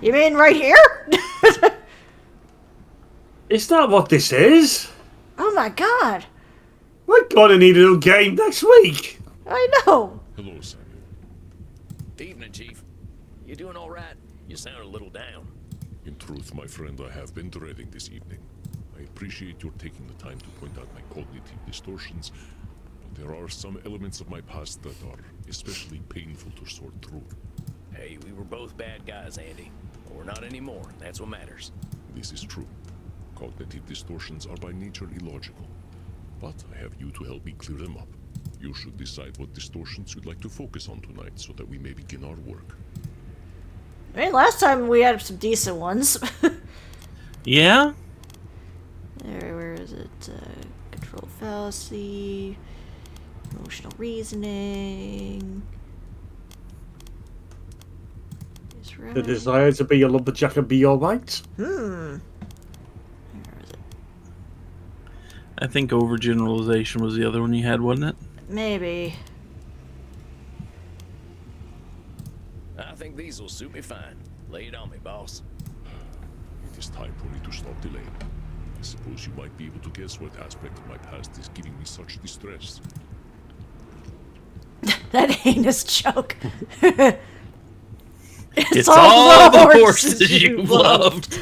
You mean right here? Is that what this is? Oh my god. We're gonna need a new game next week. I know. Hello, Samuel. Evening, Chief. You doing all right? You sound a little down. In truth, my friend, I have been dreading this evening. I appreciate your taking the time to point out my cognitive distortions, but there are some elements of my past that are especially painful to sort through. Hey, we were both bad guys, Andy. But we're not anymore, and that's what matters. This is true. Cognitive distortions are by nature illogical, but I have you to help me clear them up. You should decide what distortions you'd like to focus on tonight so that we may begin our work. I mean, last time we had some decent ones. Yeah? Where is it? Control fallacy, emotional reasoning. Right. The desire to be a lumberjack and be alright? Where is it? I think overgeneralization was the other one you had, wasn't it? Maybe. I think these will suit me fine. Lay it on me, boss. It is time for me to stop delaying. I suppose you might be able to guess what aspect of my past is giving me such distress. That heinous joke. It's all the horses you've loved.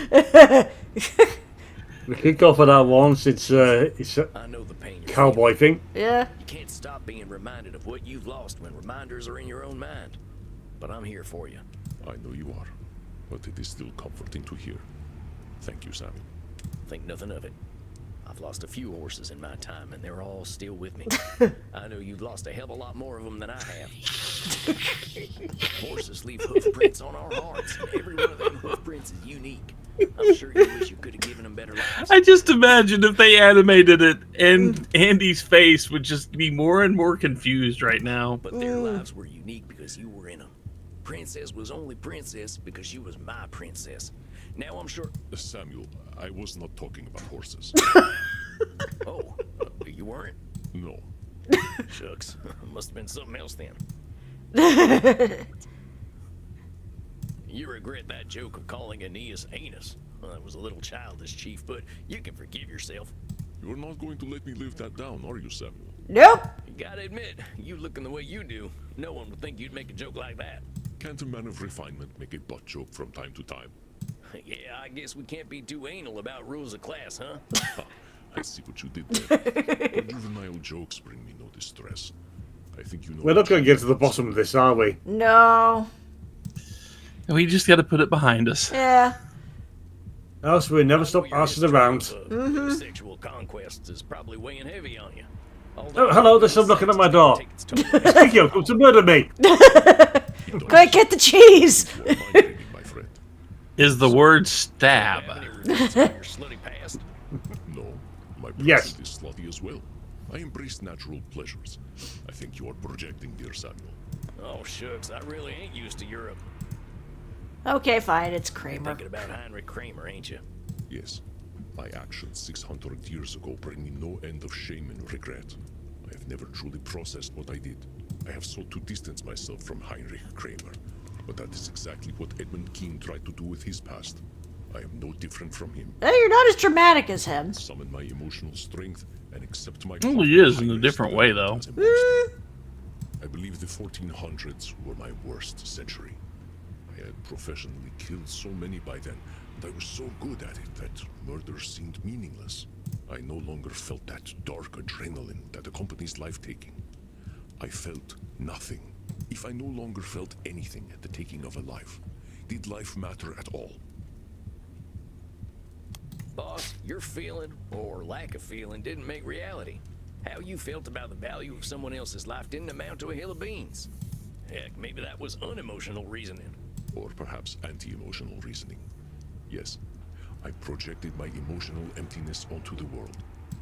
We could go for that once. It's a I know the pain you're cowboy thing. Yeah. You can't stop being reminded of what you've lost when reminders are in your own mind. But I'm here for you. I know you are, but it is still comforting to hear. Thank you, Samuel. Think nothing of it. I've lost a few horses in my time, and they're all still with me. I know you've lost a hell of a lot more of them than I have. Horses leave hoof prints on our hearts, and every one of them hoof prints is unique. I'm sure you wish you could have given them better lives. I just imagine if they animated it, and Andy's face would just be more and more confused right now. But their lives were unique because you were in them. Princess was only princess because she was my princess. Now I'm sure... Samuel, I was not talking about horses. Oh, you weren't? No. Shucks. Must have been something else then. You regret that joke of calling Aeneas anus. Well, that was a little childish, Chief, but you can forgive yourself. You're not going to let me live that down, are you, Samuel? Nope. You gotta admit, you looking the way you do, no one would think you'd make a joke like that. Can't a man of refinement make a butt joke from time to time? Yeah, I guess we can't be too anal about rules of class, huh? I see what you did there. Your juvenile jokes bring me no distress. I think you know... We're not going to get to the bottom of this, are we? No. We just got to put it behind us. Yeah. Else we'll never stop asking around. Sexual conquests is probably weighing heavy on you. Oh, hello, there's some knocking at my door. Thank you, come to murder me. Quick, get the cheese. My friend. Is the word stab. No, my present Yes. is slutty as well. I embrace natural pleasures. I think you are projecting, dear Samuel. Oh, shucks, I really ain't used to Europe. Okay, fine, it's Kramer. Thinking about Heinrich Kramer, ain't you? Yes, my actions 600 years ago bring me no end of shame and regret. I have never truly processed what I did. I have sought to distance myself from Heinrich Kramer, but that is exactly what Edmund Kean tried to do with his past. I am no different from him. Hey, you're not as dramatic as him. Summon my emotional strength and accept my... Well, he is in a different way, though. as a monster. I believe the 1400s were my worst century. I had professionally killed so many by then, and I was so good at it that murder seemed meaningless. I no longer felt that dark adrenaline that accompanies life-taking. I felt nothing. If I no longer felt anything at the taking of a life, did life matter at all? Boss, your feeling, or lack of feeling, didn't make reality. How you felt about the value of someone else's life didn't amount to a hill of beans. Heck, maybe that was unemotional reasoning. Or perhaps anti-emotional reasoning. Yes, I projected my emotional emptiness onto the world.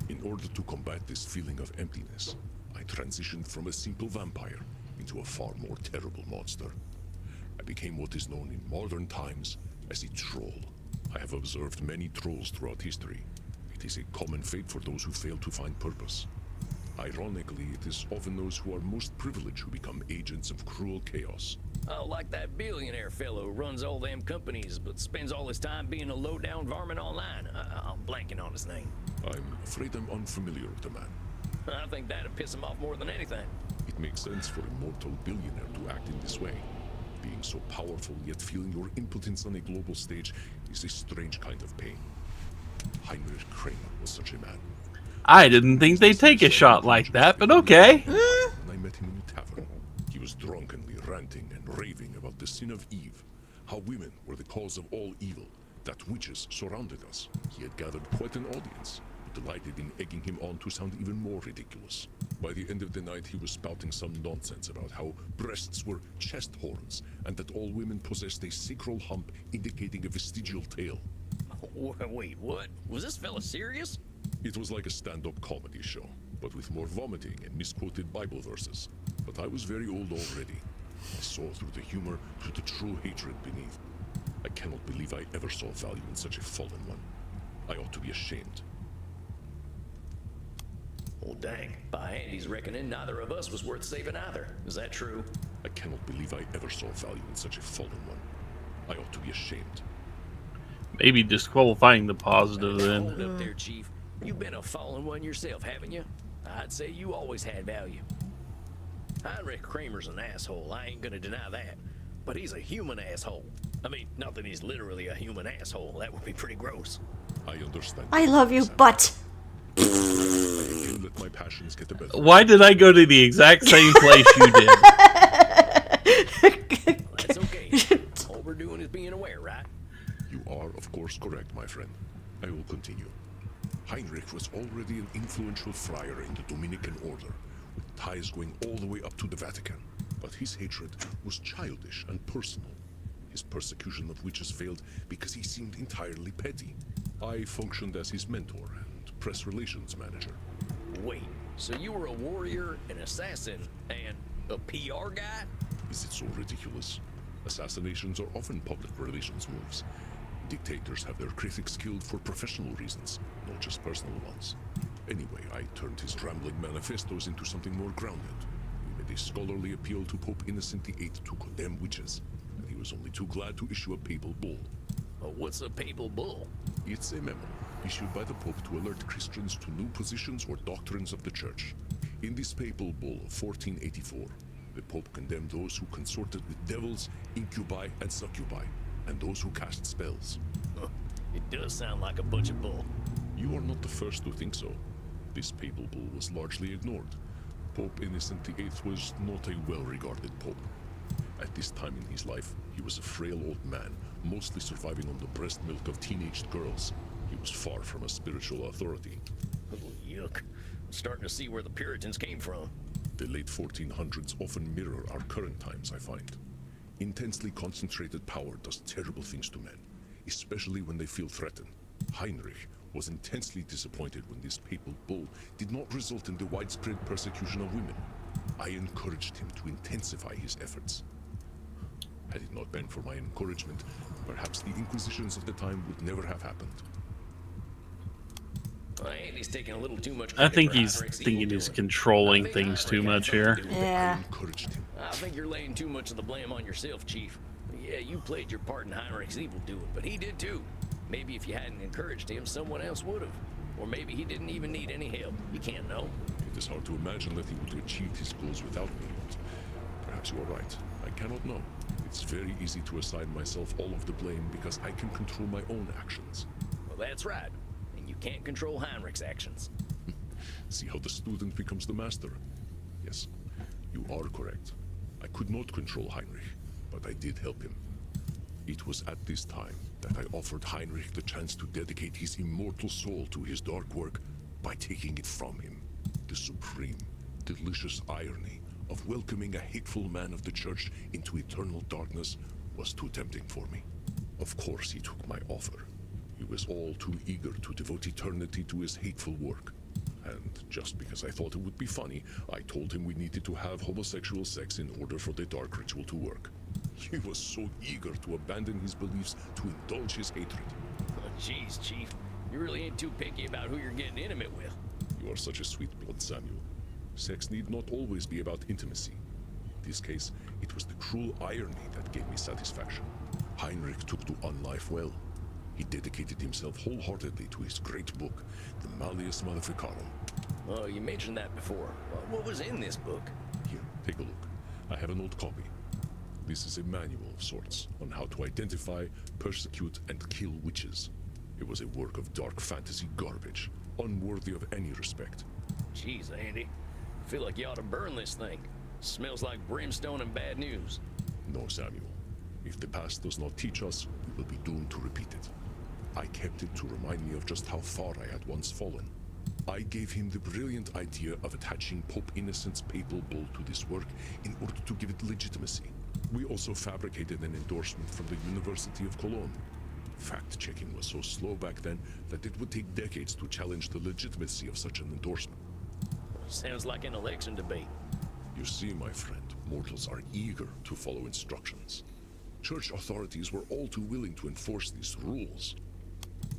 In order to combat this feeling of emptiness, I transitioned from a simple vampire into a far more terrible monster. I became what is known in modern times as a troll. I have observed many trolls throughout history. It is a common fate for those who fail to find purpose. Ironically, it is often those who are most privileged who become agents of cruel chaos. Oh, like that billionaire fellow who runs all them companies but spends all his time being a low-down varmint online. I'm blanking on his name. I'm afraid I'm unfamiliar with the man. I think that'd piss him off more than anything. It makes sense for a mortal billionaire to act in this way. Being so powerful yet feeling your impotence on a global stage is a strange kind of pain. Heinrich Kramer was such a man. I didn't think they'd take a shot like that, but okay. When I met him in a tavern, he was drunkenly ranting and raving about the sin of Eve, how women were the cause of all evil, that witches surrounded us. He had gathered quite an audience, delighted in egging him on to sound even more ridiculous. By the end of the night, he was spouting some nonsense about how breasts were chest horns, and that all women possessed a sacral hump indicating a vestigial tail. Wait, what? Was this fella serious? It was like a stand-up comedy show, but with more vomiting and misquoted Bible verses. But I was very old already. I saw through the humor, through the true hatred beneath. I cannot believe I ever saw value in such a fallen one. I ought to be ashamed. Well, dang. By Andy's reckoning, neither of us was worth saving either. Is that true? I cannot believe I ever saw value in such a fallen one. I ought to be ashamed. Maybe disqualifying the positive Hold then. up there, Chief. You've been a fallen one yourself, haven't you? I'd say you always had value. Heinrich Kramer's an asshole, I ain't gonna deny that. But he's a human asshole. I mean, not that he's literally a human asshole. That would be pretty gross. I understand. I love you, but I can't let my passions get the better. Why did I go to the exact same place you did? That's okay. All we're doing is being aware, right? You are, of course, correct, my friend. I will continue. Heinrich was already an influential friar in the Dominican order, with ties going all the way up to the Vatican. But his hatred was childish and personal. His persecution of witches failed because he seemed entirely petty. I functioned as his mentor and press relations manager. Wait, so you were a warrior, an assassin, and a PR guy? Is it so ridiculous? Assassinations are often public relations moves. Dictators have their critics killed for professional reasons, not just personal ones. Anyway, I turned his rambling manifestos into something more grounded. We made a scholarly appeal to Pope Innocent VIII to condemn witches, and he was only too glad to issue a papal bull. What's a papal bull? It's a memo issued by the Pope to alert Christians to new positions or doctrines of the Church. In this papal bull of 1484, the Pope condemned those who consorted with devils, incubi, and succubi, and those who cast spells. It does sound like a bunch of bull. You are not the first to think so. This papal bull was largely ignored. Pope Innocent VIII was not a well-regarded pope. At this time in his life, he was a frail old man, mostly surviving on the breast milk of teenaged girls. He was far from a spiritual authority. Oh, yuck. I'm starting to see where the Puritans came from. The late 1400s often mirror our current times, I find. Intensely concentrated power does terrible things to men, especially when they feel threatened. Heinrich was intensely disappointed when this papal bull did not result in the widespread persecution of women. I encouraged him to intensify his efforts. Had it not been for my encouragement, perhaps the Inquisitions of the time would never have happened. Andy's taking a little too much I credit think for he's Heinrich's thinking evil he's doing. controlling I think things too Heinrich much had something here. to do with it. yeah. I encouraged him. I think you're laying too much of the blame on yourself, Chief. Yeah, you played your part in Heinrich's evil doing, but he did too. Maybe if you hadn't encouraged him, someone else would have. Or maybe he didn't even need any help. You can't know. It is hard to imagine that he would have achieved his goals without me, but perhaps you are right. I cannot know. It's very easy to assign myself all of the blame because I can control my own actions. Well, that's right. And you can't control Heinrich's actions. See how the student becomes the master? Yes, you are correct. I could not control Heinrich, but I did help him. It was at this time that I offered Heinrich the chance to dedicate his immortal soul to his dark work by taking it from him. The supreme, delicious irony of welcoming a hateful man of the church into eternal darkness was too tempting for me. Of course he took my offer. He was all too eager to devote eternity to his hateful work. And just because I thought it would be funny, I told him we needed to have homosexual sex in order for the dark ritual to work. He was so eager to abandon his beliefs to indulge his hatred. Jeez, Chief. You really ain't too picky about who you're getting intimate with. You are such a sweet blood, Samuel. Sex need not always be about intimacy. In this case, it was the cruel irony that gave me satisfaction. Heinrich took to unlife well. He dedicated himself wholeheartedly to his great book, the Malleus Maleficarum. Oh, you mentioned that before. What was in this book? Here, take a look. I have an old copy. This is a manual of sorts on how to identify, persecute, and kill witches. It was a work of dark fantasy garbage, unworthy of any respect. Jeez, Andy. I feel like you ought to burn this thing. Smells like brimstone and bad news. No, Samuel. If the past does not teach us, we will be doomed to repeat it. I kept it to remind me of just how far I had once fallen. I gave him the brilliant idea of attaching Pope Innocent's papal bull to this work in order to give it legitimacy. We also fabricated an endorsement from the University of Cologne. Fact-checking was so slow back then that it would take decades to challenge the legitimacy of such an endorsement. Sounds like an election debate. You see, my friend, mortals are eager to follow instructions. Church authorities were all too willing to enforce these rules.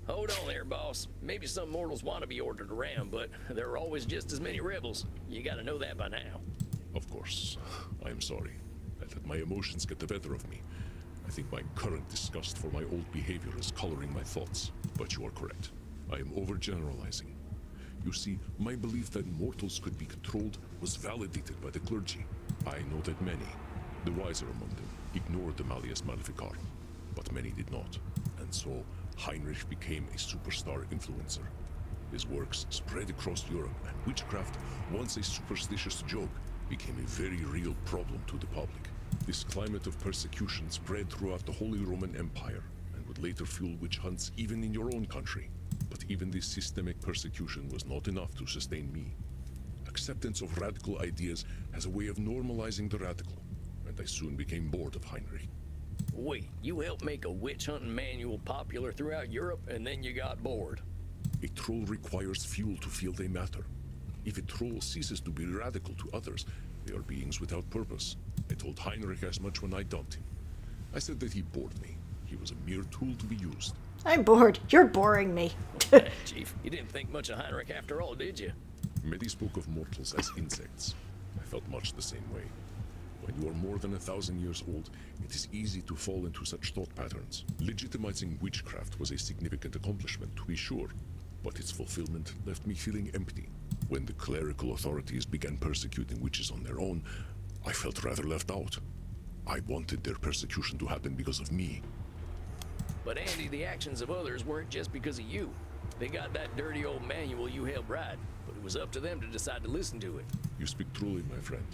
Hold on there, boss. Maybe some mortals want to be ordered around, but there are always just as many rebels. You gotta know that by now. Of course. I am sorry. I let my emotions get the better of me. I think my current disgust for my old behavior is coloring my thoughts. But you are correct. I am overgeneralizing. You see, my belief that mortals could be controlled was validated by the clergy. I know that many, the wiser among them, ignored the Malleus Maleficarum, but many did not. And so, Heinrich became a superstar influencer. His works spread across Europe, and witchcraft, once a superstitious joke, became a very real problem to the public. This climate of persecution spread throughout the Holy Roman Empire, and would later fuel witch hunts even in your own country. But even this systemic persecution was not enough to sustain me. Acceptance of radical ideas has a way of normalizing the radical, and I soon became bored of Heinrich. Wait, you helped make a witch hunting manual popular throughout Europe, and then you got bored. A troll requires fuel to feel they matter. If a troll ceases to be radical to others, they are beings without purpose. I told Heinrich as much when I dumped him. I said that he bored me. He was a mere tool to be used. I'm bored. You're boring me. Hey, Chief, you didn't think much of Heinrich after all, did you? Many spoke of mortals as insects. I felt much the same way. When you are more than 1,000 years old, it is easy to fall into such thought patterns. Legitimizing witchcraft was a significant accomplishment, to be sure, but its fulfillment left me feeling empty. When the clerical authorities began persecuting witches on their own, I felt rather left out. I wanted their persecution to happen because of me. But Andy, the actions of others weren't just because of you. They got that dirty old manual you helped write, but it was up to them to decide to listen to it. You speak truly, my friend.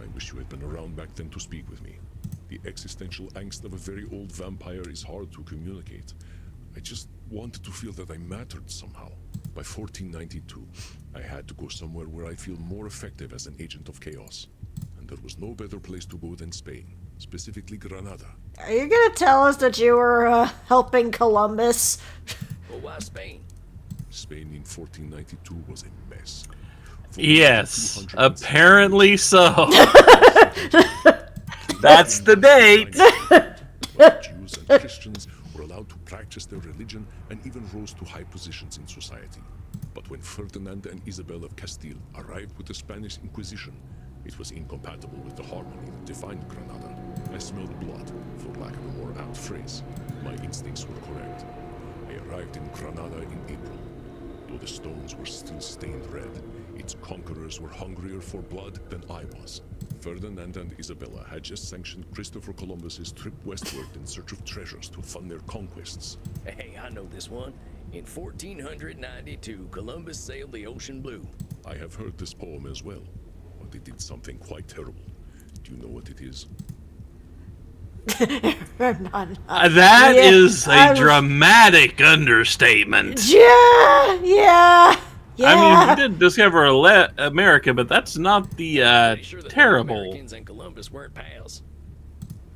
I wish you had been around back then to speak with me. The existential angst of a very old vampire is hard to communicate. I just wanted to feel that I mattered somehow. By 1492, I had to go somewhere where I feel more effective as an agent of chaos. And there was no better place to go than Spain, specifically Granada. Are you gonna tell us that you were helping Columbus? Well, why Spain? Spain in 1492 was a mess. Yes, apparently so. That's the date. Jews and Christians were allowed to practice their religion and even rose to high positions in society. But when Ferdinand and Isabel of Castile arrived with the Spanish Inquisition, it was incompatible with the harmony that defined Granada. I smelled blood, for lack of a more apt phrase. My instincts were correct. I arrived in Granada in April. Though the stones were still stained red, its conquerors were hungrier for blood than I was. Ferdinand and Isabella had just sanctioned Christopher Columbus's trip westward in search of treasures to fund their conquests. Hey, I know this one. In 1492, Columbus sailed the ocean blue. I have heard this poem as well, but they did something quite terrible. Do you know what it is? That is a dramatic understatement. Yeah. I mean, we did discover America, but that's not the Pretty sure that the terrible. Americans and Columbus weren't pals.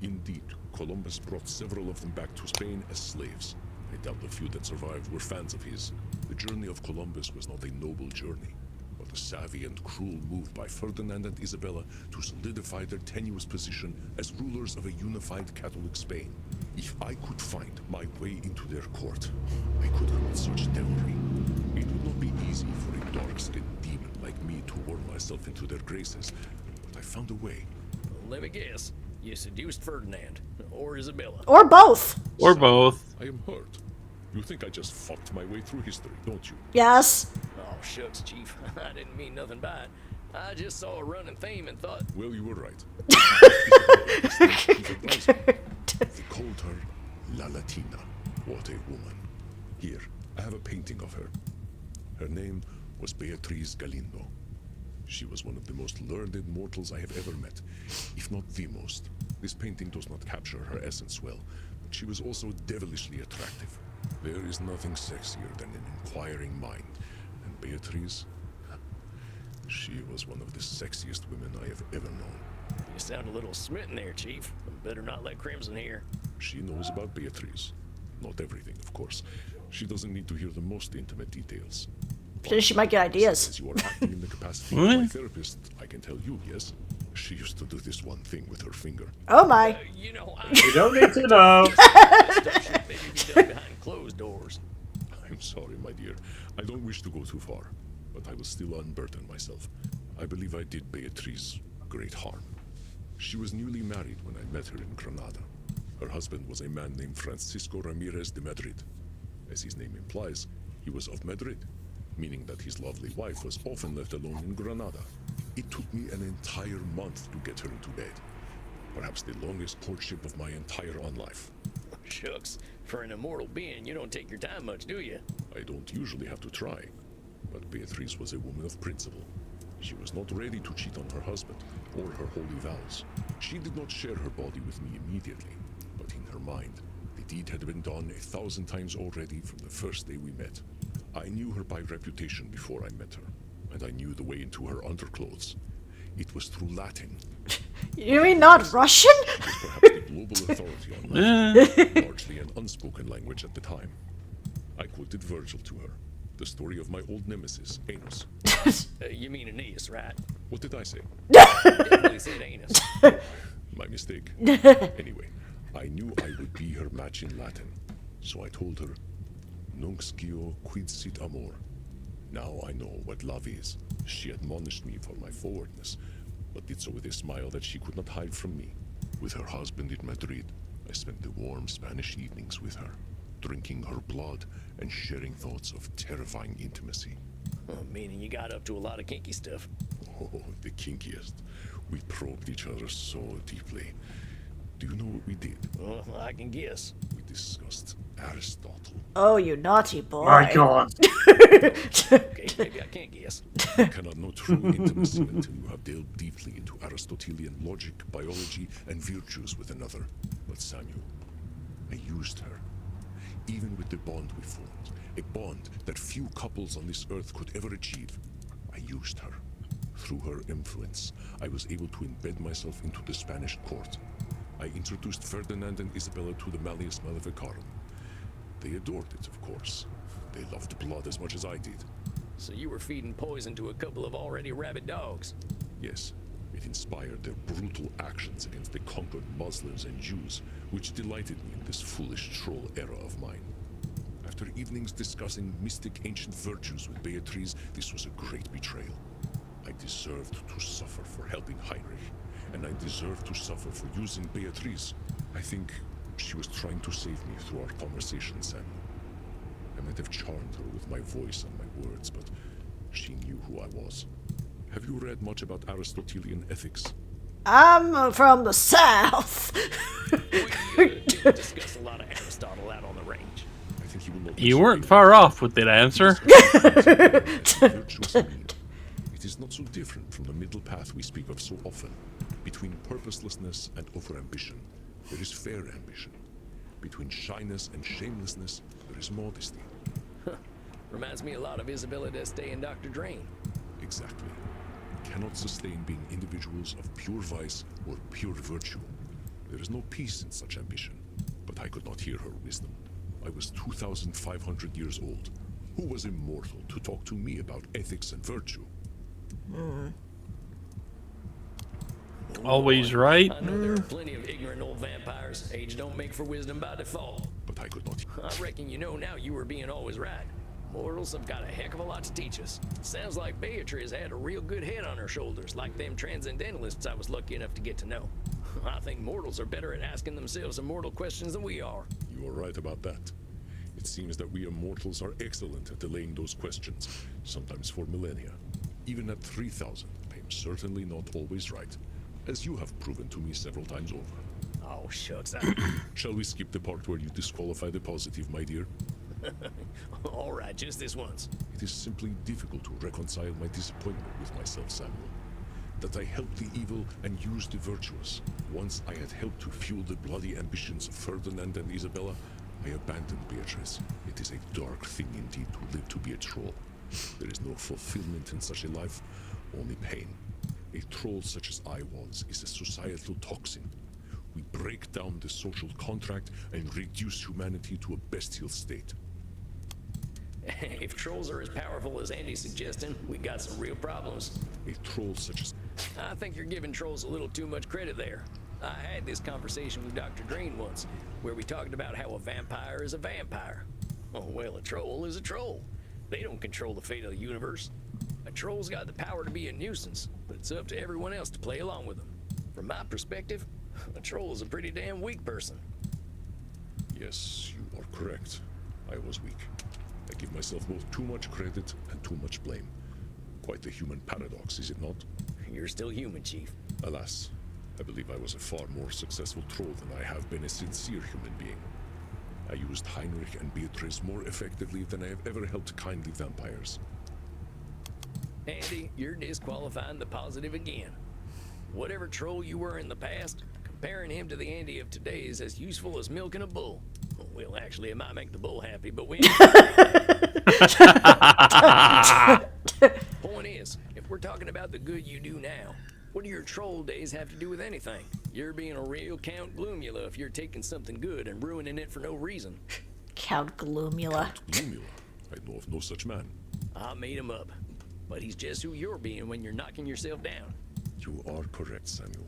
Indeed, Columbus brought several of them back to Spain as slaves. I doubt the few that survived were fans of his. The journey of Columbus was not a noble journey, but a savvy and cruel move by Ferdinand and Isabella to solidify their tenuous position as rulers of a unified Catholic Spain. If I could find my way into their court, I could commit such devilry. It would not be easy for a dark-skinned demon like me to worm myself into their graces, but I found a way. Let me guess. You seduced Ferdinand. Or Isabella. Or both. Or both. I am hurt. You think I just fucked my way through history, don't you? Yes. Oh, shucks, Chief. I didn't mean nothing by it. I just saw a running theme and thought... Well, you were right. They called her La Latina. What a woman. Here, I have a painting of her. Her name was Beatriz Galindo. She was one of the most learned mortals I have ever met, if not the most. This painting does not capture her essence well, but she was also devilishly attractive. There is nothing sexier than an inquiring mind, and Beatriz, she was one of the sexiest women I have ever known. You sound a little smitten there, Chief. Better not let Crimson hear. She knows about Beatriz. Not everything, of course. She doesn't need to hear the most intimate details. Then she might get ideas. As you are acting in the capacity of my therapist, I can tell you, yes, she used to do this one thing with her finger. Oh my. You know, You don't need to know. stuff should maybe be done behind closed doors. I'm sorry, my dear. I don't wish to go too far, but I will still unburden myself. I believe I did Beatriz great harm. She was newly married when I met her in Granada. Her husband was a man named Francisco Ramirez de Madrid. As his name implies, he was of Madrid, meaning that his lovely wife was often left alone in Granada. It took me an entire month to get her into bed. Perhaps the longest courtship of my entire on life. Shucks. For an immortal being, you don't take your time much, do you? I don't usually have to try, but Beatriz was a woman of principle. She was not ready to cheat on her husband or her holy vows. She did not share her body with me immediately, but in her mind, the deed had been done 1,000 times already from the first day we met. I knew her by reputation before I met her, and I knew the way into her underclothes. It was through Latin. You mean not Russian? She was perhaps the global authority on Latin, largely an unspoken language at the time. I quoted Virgil to her, the story of my old nemesis, Anus. You mean Aeneas, right? What did I say? Definitely said anus. My mistake. Anyway, I knew I would be her match in Latin, so I told her, Nunc scio quid sit amor. Now I know what love is. She admonished me for my forwardness, but did so with a smile that she could not hide from me. With her husband in Madrid, I spent the warm Spanish evenings with her, drinking her blood and sharing thoughts of terrifying intimacy. Meaning you got up to a lot of kinky stuff. Oh, the kinkiest. We probed each other so deeply. Do you know what we did? Well, I can guess. We discussed Aristotle. Oh, you naughty boy. My God. Okay, maybe I can't guess. You cannot know true intimacy until you have delved deeply into Aristotelian logic, biology, and virtues with another. But Samuel, I used her. Even with the bond we formed, a bond that few couples on this earth could ever achieve, I used her. Through her influence, I was able to embed myself into the Spanish court. I introduced Ferdinand and Isabella to the Malleus Maleficarum. They adored it, of course. They loved blood as much as I did. So you were feeding poison to a couple of already rabid dogs. Yes, it inspired their brutal actions against the conquered Muslims and Jews, which delighted me in this foolish troll era of mine. After evenings discussing mystic ancient virtues with Beatriz, this was a great betrayal. I deserved to suffer for helping Heinrich, and I deserved to suffer for using Beatriz. I think she was trying to save me through our conversation, Samuel. I might have charmed her with my voice and my words, but she knew who I was. Have you read much about Aristotelian ethics? I'm from the south. We didn't discuss a lot of Aristotle out on the range. I think you will not. You weren't far off with that answer. Virtuous mean. It is not so different from the middle path we speak of so often. Between purposelessness and overambition, there is fair ambition. Between shyness and shamelessness, there is modesty. Reminds me a lot of Isabella d'Este and Dr. Drain. Exactly. Cannot sustain being individuals of pure vice or pure virtue. There is no peace in such ambition. But I could not hear her wisdom. I was 2,500 years old. Who was immortal to talk to me about ethics and virtue? Always right. I know there are plenty of ignorant old vampires. Age don't make for wisdom by default. But I could not. I reckon you know now you were being always right. Mortals have got a heck of a lot to teach us. Sounds like Beatrice had a real good head on her shoulders, like them transcendentalists I was lucky enough to get to know. I think mortals are better at asking themselves immortal questions than we are. You are right about that. It seems that we immortals are excellent at delaying those questions, sometimes for millennia. Even at 3,000, I am certainly not always right, as you have proven to me several times over. Oh, shucks. Shall we skip the part where you disqualify the positive, my dear? All right, just this once. It is simply difficult to reconcile my disappointment with myself, Samuel. That I helped the evil and used the virtuous. Once I had helped to fuel the bloody ambitions of Ferdinand and Isabella, I abandoned Beatrice. It is a dark thing indeed to live to be a troll. There is no fulfillment in such a life, only pain. A troll such as I was is a societal toxin. We break down the social contract and reduce humanity to a bestial state. If trolls are as powerful as Andy's suggesting, we got some real problems. A troll such as... I think you're giving trolls a little too much credit there. I had this conversation with Dr. Green once, where we talked about how a vampire is a vampire. Oh, well, a troll is a troll. They don't control the fate of the universe. A troll's got the power to be a nuisance, but it's up to everyone else to play along with them. From my perspective, a troll is a pretty damn weak person. Yes, you are correct. I was weak. I give myself both too much credit and too much blame. Quite the human paradox, is it not? You're still human, Chief. Alas, I believe I was a far more successful troll than I have been a sincere human being. I used Heinrich and Beatrice more effectively than I have ever helped kindly vampires. Andy, you're disqualifying the positive again. Whatever troll you were in the past, comparing him to the Andy of today is as useful as milking a bull. Well, actually, it might make the bull happy, but we Point is, if we're talking about the good you do now, what do your troll days have to do with anything? You're being a real Count Gloomula if you're taking something good and ruining it for no reason. Count Gloomula. Lumula? I know of no such man. I made him up, but he's just who you're being when you're knocking yourself down. You are correct, Samuel.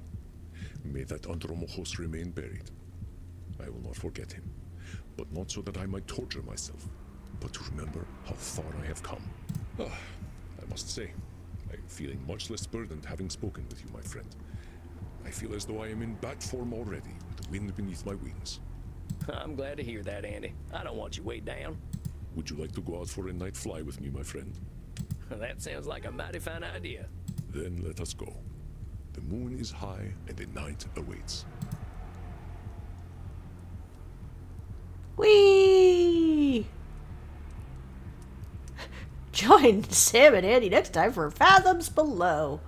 May that Andromachos remain buried. I will not forget him, but not so that I might torture myself, but to remember how far I have come. I must say, I am feeling much less burdened having spoken with you, my friend. I feel as though I am in bat form already, with the wind beneath my wings. I'm glad to hear that, Andy. I don't want you weighed down. Would you like to go out for a night fly with me, my friend? That sounds like a mighty fine idea. Then let us go. The moon is high and the night awaits. Whee! Join Sam and Andy next time for Fathoms Below.